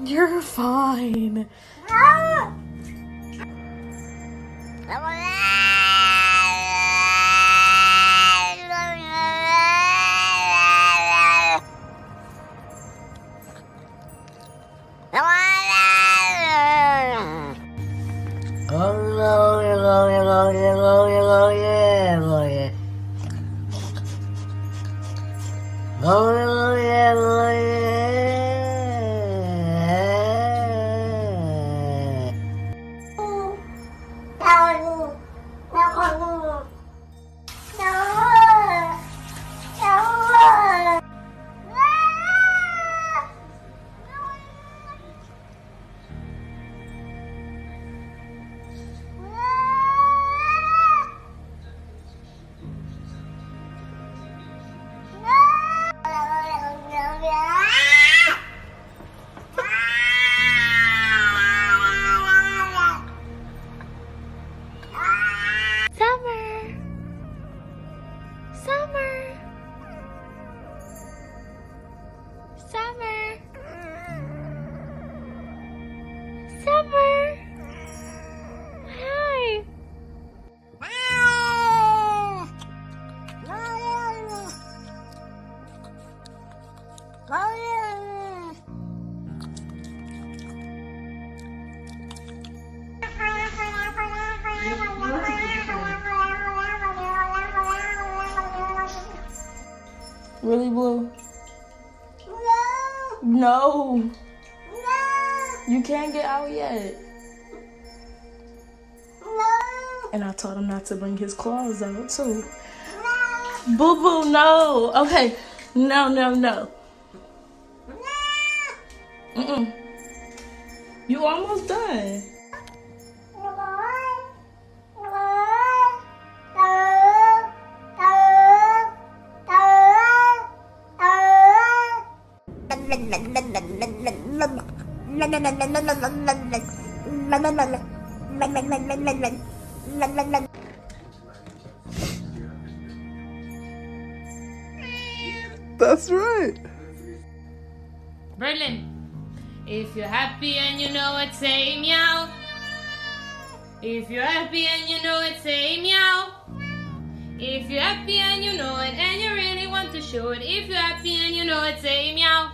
You're fine. Really, Blue? No. No. You can't get out yet. No. And I told him not to bring his claws out, too. No. Boo-boo, no. Okay. No. No. Mm-mm. You almost done. That's right. Berlin, if you're happy and you know it, say meow. If you're happy and you know it, say meow. If you're happy and you know it and you really want to show it, if you're happy and you know it, say meow.